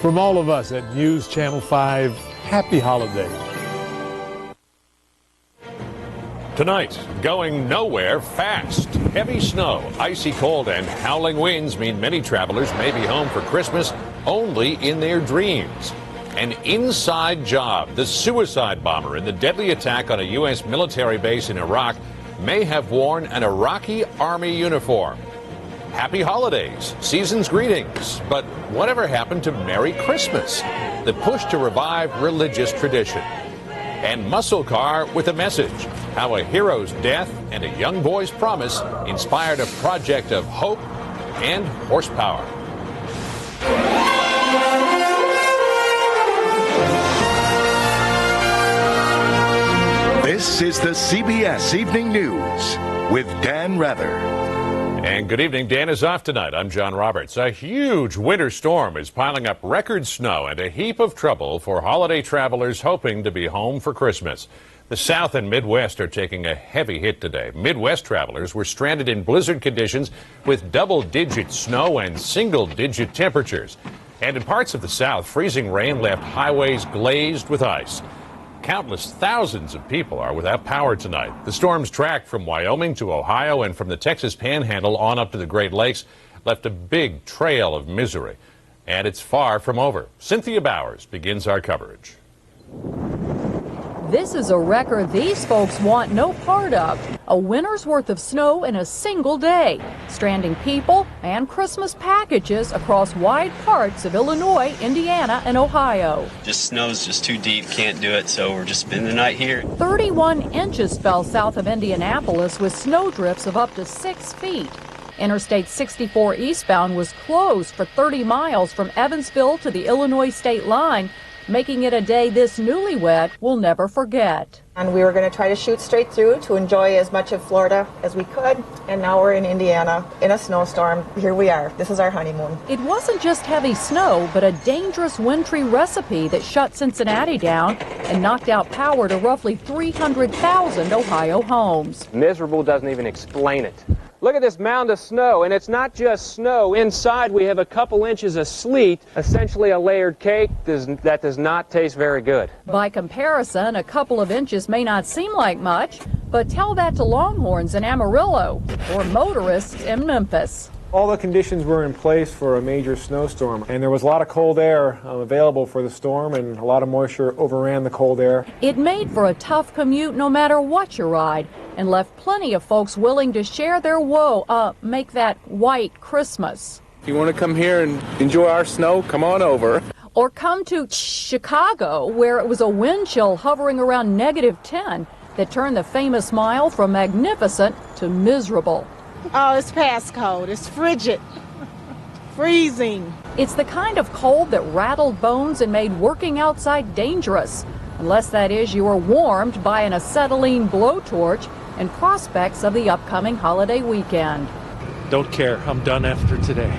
From all of us at News Channel 5, happy holidays. Tonight, going nowhere fast. Heavy snow, icy cold, and howling winds mean many travelers may be home for Christmas only in their dreams. An inside job. The suicide bomber in the deadly attack on a U.S. military base in Iraq may have worn an Iraqi army uniform. Happy holidays, season's greetings. But whatever happened to Merry Christmas? The push to revive religious tradition. And Muscle Car with a message. How a hero's death and a young boy's promise inspired a project of hope and horsepower. This is the CBS Evening News with Dan Rather. And good evening. Dan is off tonight. I'm John Roberts. A huge winter storm is piling up record snow and a heap of trouble for holiday travelers hoping to be home for Christmas. The South and Midwest are taking a heavy hit today. Midwest travelers were stranded in blizzard conditions with double-digit snow and single-digit temperatures. And in parts of the South, freezing rain left highways glazed with ice. Countless thousands of people are without power tonight. The storm's track from Wyoming to Ohio and from the Texas Panhandle on up to the Great Lakes left a big trail of misery. And it's far from over. Cynthia Bowers begins our coverage. This is a record these folks want no part of. A winter's worth of snow in a single day, stranding people and Christmas packages across wide parts of Illinois, Indiana, and Ohio. Just snow's just too deep, can't do it, so we're just spending the night here. 31 inches fell south of Indianapolis with snow drifts of up to 6 feet. Interstate 64 eastbound was closed for 30 miles from Evansville to the Illinois state line, making it a day this newlywed will never forget. And we were going to try to shoot straight through to enjoy as much of Florida as we could. And now we're in Indiana in a snowstorm. Here we are. This is our honeymoon. It wasn't just heavy snow, but a dangerous wintry recipe that shut Cincinnati down and knocked out power to roughly 300,000 Ohio homes. Miserable doesn't even explain it. Look at this mound of snow, and it's not just snow. Inside we have a couple inches of sleet, essentially a layered cake that does not taste very good. By comparison, a couple of inches may not seem like much, but tell that to Longhorns in Amarillo or motorists in Memphis. All the conditions were in place for a major snowstorm, and there was a lot of cold air available for the storm, and a lot of moisture overran the cold air. It made for a tough commute no matter what you ride, and left plenty of folks willing to share their woe, make that white Christmas. If you want to come here and enjoy our snow, come on over. Or come to Chicago, where it was a wind chill hovering around -10 that turned the famous mile from magnificent to miserable. Oh, it's past cold. It's frigid. Freezing. It's the kind of cold that rattled bones and made working outside dangerous. Unless that is you are warmed by an acetylene blowtorch and prospects of the upcoming holiday weekend. Don't care. I'm done after today.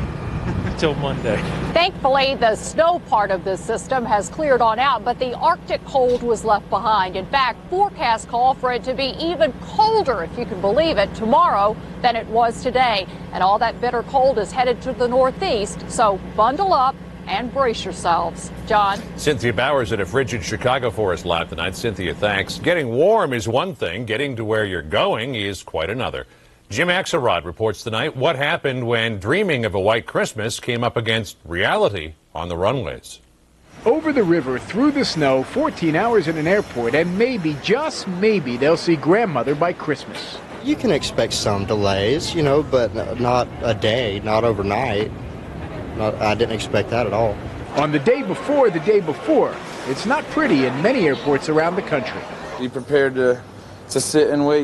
Till Monday. Thankfully, the snow part of this system has cleared on out, but the Arctic cold was left behind. In fact, forecasts call for it to be even colder, if you can believe it, tomorrow than it was today. And all that bitter cold is headed to the northeast, so bundle up and brace yourselves. John? Cynthia Bowers at a frigid Chicago for us live tonight. Cynthia, thanks. Getting warm is one thing. Getting to where you're going is quite another. Jim Axelrod reports tonight what happened when dreaming of a white Christmas came up against reality on the runways. Over the river, through the snow, 14 hours in an airport, and maybe, just maybe, they'll see grandmother by Christmas. You can expect some delays, but not a day, not overnight. I didn't expect that at all. On the day before, it's not pretty in many airports around the country. Be prepared to sit and wait.